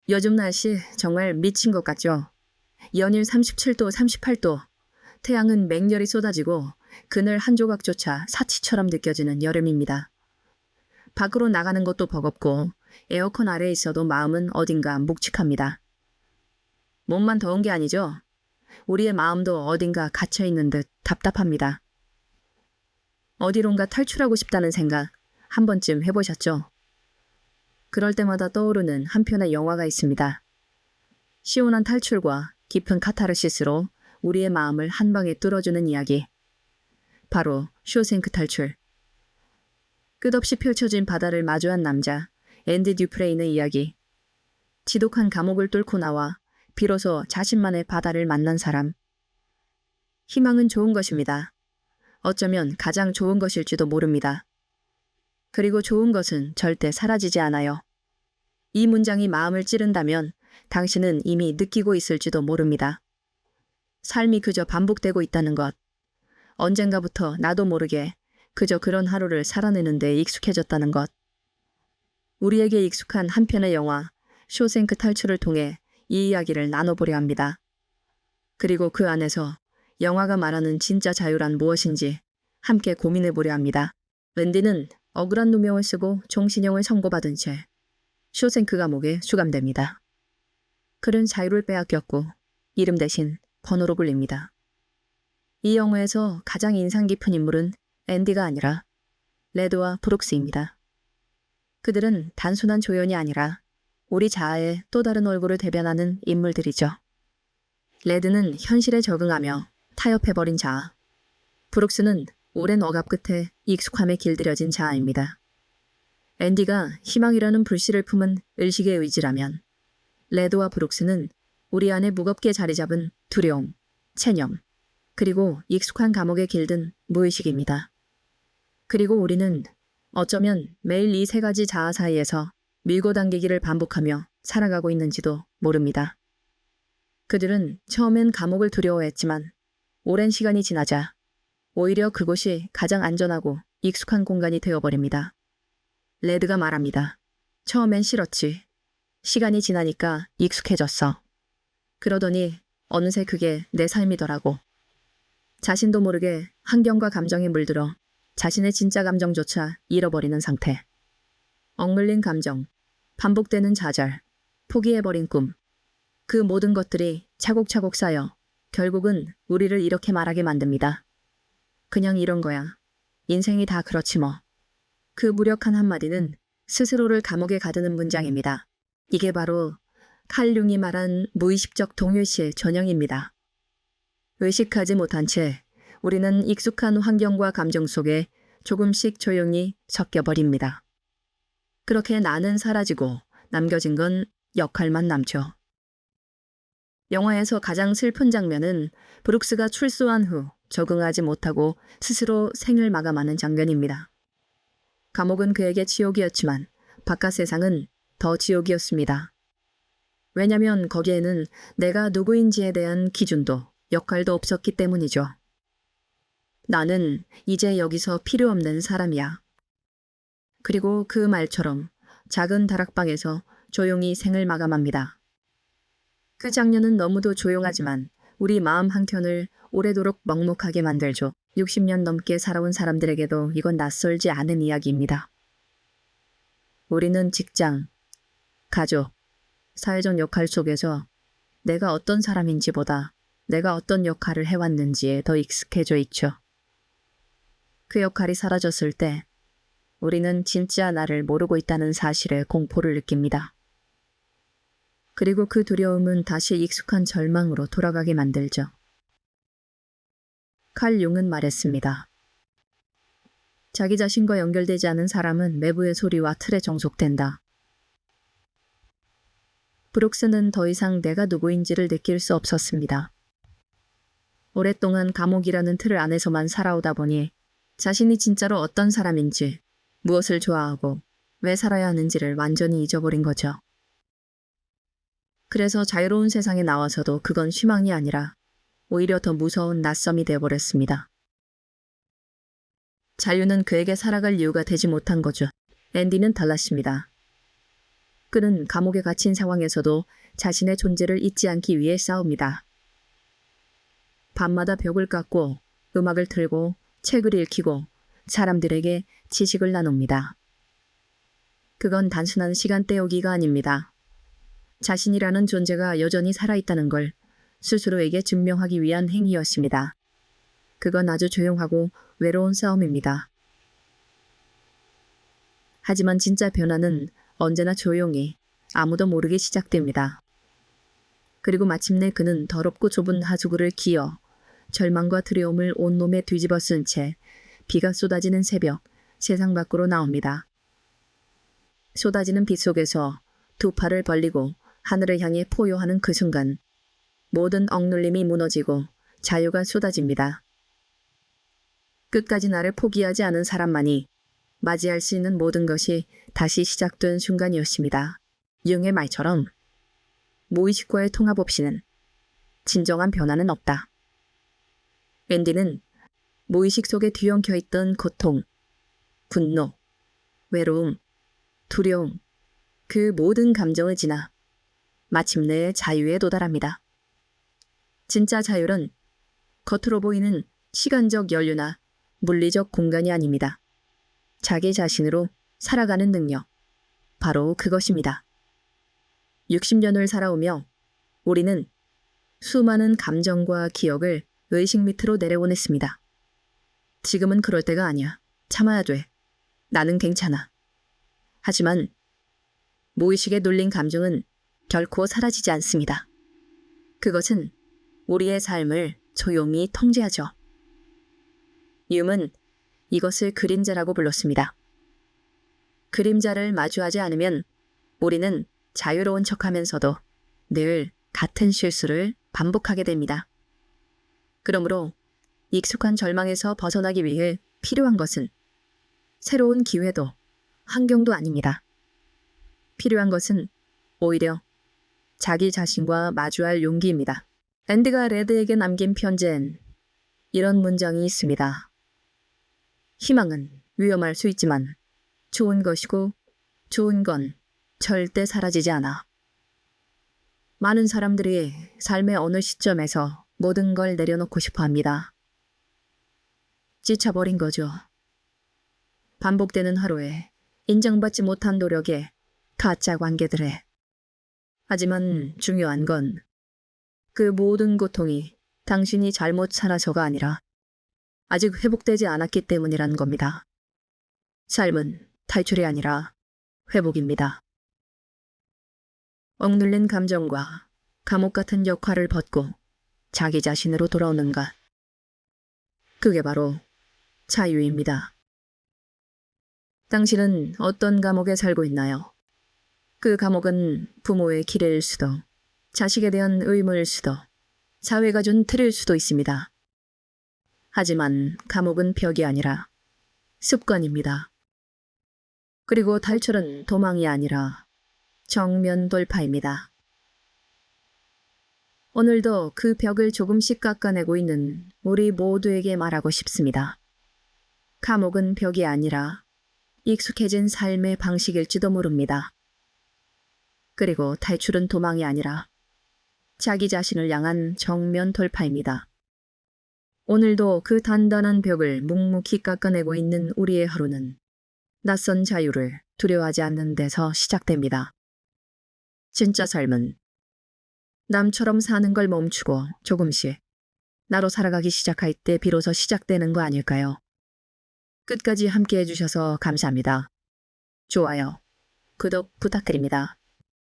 요즘 날씨 정말 미친 것 같죠? 연일 37도, 38도, 태양은 맹렬히 쏟아지고 그늘 한 조각조차 사치처럼 느껴지는 여름입니다. 밖으로 나가는 것도 버겁고 에어컨 아래에 있어도 마음은 어딘가 묵직합니다. 몸만 더운 게 아니죠? 우리의 마음도 어딘가 갇혀있는 듯 답답합니다. 어디론가 탈출하고 싶다는 생각 한 번쯤 해보셨죠? 그럴 때마다 떠오르는 한 편의 영화가 있습니다. 시원한 탈출과 깊은 카타르시스로 우리의 마음을 한 방에 뚫어주는 이야기. 바로 쇼생크 탈출. 끝없이 펼쳐진 바다를 마주한 남자, 앤디 듀프레인의 이야기. 지독한 감옥을 뚫고 나와 비로소 자신만의 바다를 만난 사람. 희망은 좋은 것입니다. 어쩌면 가장 좋은 것일지도 모릅니다. 그리고 좋은 것은 절대 사라지지 않아요. 이 문장이 마음을 찌른다면 당신은 이미 느끼고 있을지도 모릅니다. 삶이 그저 반복되고 있다는 것. 언젠가부터 나도 모르게 그저 그런 하루를 살아내는 데 익숙해졌다는 것. 우리에게 익숙한 한 편의 영화 쇼생크 탈출을 통해 이 이야기를 나눠보려 합니다. 그리고 그 안에서 영화가 말하는 진짜 자유란 무엇인지 함께 고민해보려 합니다. 랜디는 억울한 누명을 쓰고 종신형을 선고받은 채 쇼생크 감옥에 수감됩니다. 그는 자유를 빼앗겼고 이름 대신 번호로 불립니다. 이 영화에서 가장 인상 깊은 인물은 앤디가 아니라 레드와 브룩스입니다. 그들은 단순한 조연이 아니라 우리 자아의 또 다른 얼굴을 대변하는 인물들이죠. 레드는 현실에 적응하며 타협해버린 자아. 브룩스는 오랜 억압 끝에 익숙함에 길들여진 자아입니다. 앤디가 희망이라는 불씨를 품은 의식의 의지라면 레드와 브룩스는 우리 안에 무겁게 자리 잡은 두려움, 체념, 그리고 익숙한 감옥에 길든 무의식입니다. 그리고 우리는 어쩌면 매일 이 세 가지 자아 사이에서 밀고 당기기를 반복하며 살아가고 있는지도 모릅니다. 그들은 처음엔 감옥을 두려워했지만 오랜 시간이 지나자 오히려 그곳이 가장 안전하고 익숙한 공간이 되어버립니다. 레드가 말합니다. 처음엔 싫었지. 시간이 지나니까 익숙해졌어. 그러더니 어느새 그게 내 삶이더라고. 자신도 모르게 환경과 감정에 물들어 자신의 진짜 감정조차 잃어버리는 상태. 억눌린 감정, 반복되는 좌절, 포기해버린 꿈. 그 모든 것들이 차곡차곡 쌓여 결국은 우리를 이렇게 말하게 만듭니다. 그냥 이런 거야. 인생이 다 그렇지 뭐. 그 무력한 한마디는 스스로를 감옥에 가두는 문장입니다. 이게 바로 칼 융이 말한 무의식적 동요시의 전형입니다. 의식하지 못한 채 우리는 익숙한 환경과 감정 속에 조금씩 조용히 섞여버립니다. 그렇게 나는 사라지고 남겨진 건 역할만 남죠. 영화에서 가장 슬픈 장면은 브룩스가 출소한 후 적응하지 못하고 스스로 생을 마감하는 장면입니다. 감옥은 그에게 지옥이었지만 바깥 세상은 더 지옥이었습니다. 왜냐면 거기에는 내가 누구인지에 대한 기준도 역할도 없었기 때문이죠. 나는 이제 여기서 필요 없는 사람이야. 그리고 그 말처럼 작은 다락방에서 조용히 생을 마감합니다. 그 장면은 너무도 조용하지만 우리 마음 한켠을 오래도록 먹먹하게 만들죠. 60년 넘게 살아온 사람들에게도 이건 낯설지 않은 이야기입니다. 우리는 직장, 가족, 사회적 역할 속에서 내가 어떤 사람인지보다 내가 어떤 역할을 해왔는지에 더 익숙해져 있죠. 그 역할이 사라졌을 때 우리는 진짜 나를 모르고 있다는 사실에 공포를 느낍니다. 그리고 그 두려움은 다시 익숙한 절망으로 돌아가게 만들죠. 칼 융은 말했습니다. 자기 자신과 연결되지 않은 사람은 외부의 소리와 틀에 정속된다. 브룩스는 더 이상 내가 누구인지를 느낄 수 없었습니다. 오랫동안 감옥이라는 틀 안에서만 살아오다 보니 자신이 진짜로 어떤 사람인지, 무엇을 좋아하고 왜 살아야 하는지를 완전히 잊어버린 거죠. 그래서 자유로운 세상에 나와서도 그건 희망이 아니라 오히려 더 무서운 낯섦이 되어버렸습니다. 자유는 그에게 살아갈 이유가 되지 못한 거죠. 앤디는 달랐습니다. 그는 감옥에 갇힌 상황에서도 자신의 존재를 잊지 않기 위해 싸웁니다. 밤마다 벽을 깎고 음악을 틀고 책을 읽히고 사람들에게 지식을 나눕니다. 그건 단순한 시간 때우기가 아닙니다. 자신이라는 존재가 여전히 살아있다는 걸 스스로에게 증명하기 위한 행위였습니다. 그건 아주 조용하고 외로운 싸움입니다. 하지만 진짜 변화는 언제나 조용히 아무도 모르게 시작됩니다. 그리고 마침내 그는 더럽고 좁은 하수구를 기어 절망과 두려움을 온몸에 뒤집어 쓴 채 비가 쏟아지는 새벽 세상 밖으로 나옵니다. 쏟아지는 빛 속에서 두 팔을 벌리고 하늘을 향해 포효하는 그 순간 모든 억눌림이 무너지고 자유가 쏟아집니다. 끝까지 나를 포기하지 않은 사람만이 맞이할 수 있는 모든 것이 다시 시작된 순간이었습니다. 융의 말처럼 무의식과의 통합 없이는 진정한 변화는 없다. 앤디는 무의식 속에 뒤엉켜 있던 고통, 분노, 외로움, 두려움, 그 모든 감정을 지나 마침내 자유에 도달합니다. 진짜 자유는 겉으로 보이는 시간적 여유나 물리적 공간이 아닙니다. 자기 자신으로 살아가는 능력, 바로 그것입니다. 60년을 살아오며 우리는 수많은 감정과 기억을 의식 밑으로 내려보냈습니다. 지금은 그럴 때가 아니야. 참아야 돼. 나는 괜찮아. 하지만 무의식에 눌린 감정은 결코 사라지지 않습니다. 그것은 우리의 삶을 조용히 통제하죠. 윰은 이것을 그림자라고 불렀습니다. 그림자를 마주하지 않으면 우리는 자유로운 척하면서도 늘 같은 실수를 반복하게 됩니다. 그러므로 익숙한 절망에서 벗어나기 위해 필요한 것은 새로운 기회도 환경도 아닙니다. 필요한 것은 오히려 자기 자신과 마주할 용기입니다. 앤디가 레드에게 남긴 편지엔 이런 문장이 있습니다. 희망은 위험할 수 있지만 좋은 것이고 좋은 건 절대 사라지지 않아. 많은 사람들이 삶의 어느 시점에서 모든 걸 내려놓고 싶어 합니다. 지쳐버린 거죠. 반복되는 하루에 인정받지 못한 노력에 가짜 관계들에. 하지만 중요한 건 그 모든 고통이 당신이 잘못 살아서가 아니라 아직 회복되지 않았기 때문이란 겁니다. 삶은 탈출이 아니라 회복입니다. 억눌린 감정과 감옥 같은 역할을 벗고 자기 자신으로 돌아오는 것. 그게 바로 자유입니다. 당신은 어떤 감옥에 살고 있나요? 그 감옥은 부모의 기례일 수도, 자식에 대한 의무일 수도, 사회가 준 틀일 수도 있습니다. 하지만 감옥은 벽이 아니라 습관입니다. 그리고 탈출은 도망이 아니라 정면 돌파입니다. 오늘도 그 벽을 조금씩 깎아내고 있는 우리 모두에게 말하고 싶습니다. 감옥은 벽이 아니라 익숙해진 삶의 방식일지도 모릅니다. 그리고 탈출은 도망이 아니라 자기 자신을 향한 정면 돌파입니다. 오늘도 그 단단한 벽을 묵묵히 깎아내고 있는 우리의 하루는 낯선 자유를 두려워하지 않는 데서 시작됩니다. 진짜 삶은 남처럼 사는 걸 멈추고 조금씩 나로 살아가기 시작할 때 비로소 시작되는 거 아닐까요? 끝까지 함께 해주셔서 감사합니다. 좋아요, 구독 부탁드립니다.